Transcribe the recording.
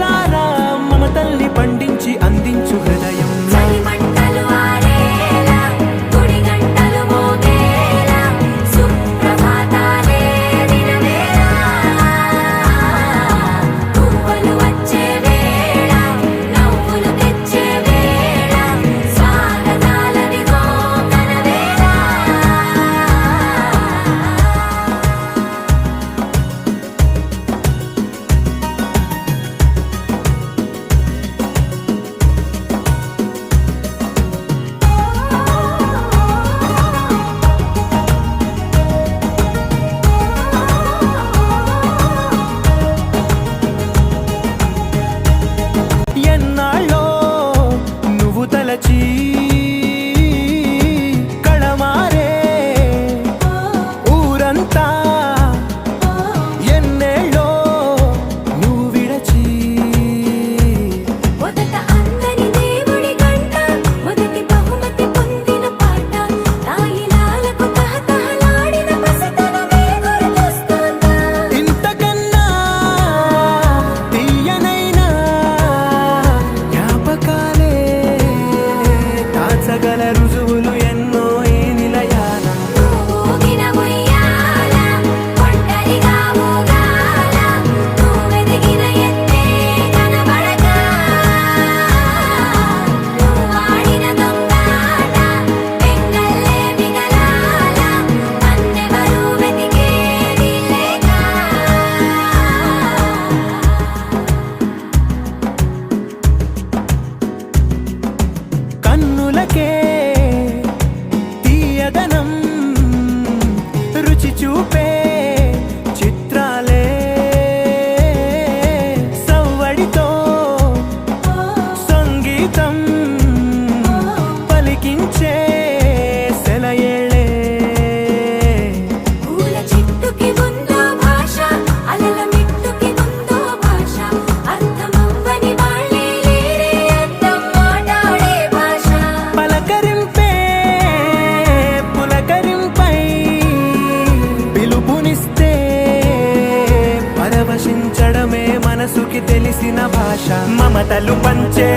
మనసారా మమతల్ని పండించి అందించు హృదయం కళమారే ఊరంతా ఎన్నేళ్ళో నువ్వు విడచి మొదట అందరి దేవుడి గంట మొదటి బహుమతి పొందిన పాట తాయిలాలకు తహతహలాడిన పసితనమే గుర్తొస్తుందా ఇంతకన్నా తీయనైనా జ్ఞాపకాలే దాచగల రుజువులు ఎన్నో ఈ నిలయాల ఊగిన ఉయ్యాల ఒంటరిగా ఊగాల నువ్వెదిగిన ఎత్తే కనబడక నువ్వాడిన దొంగాట పెంగల్లే మిగలాల నన్నెవరూ వెతికేది లేక కన్నులకే తీయదనం రుచి చూపే చిత్రాలే సవ్వడితో సంగీతం పలికించే సెలయేళే పూల చెట్టుకి ఉందో భాష అలల మిట్టుకి ఉందో భాష అర్థమవ్వని వాళ్ళే లేరే అర్థం మాట్లాడే భాష పలకరింపే పులకరింపై పిలుపునిస్తే పరవశించడమే మనసుకి తెలిసిన భాష మమతలు పంచే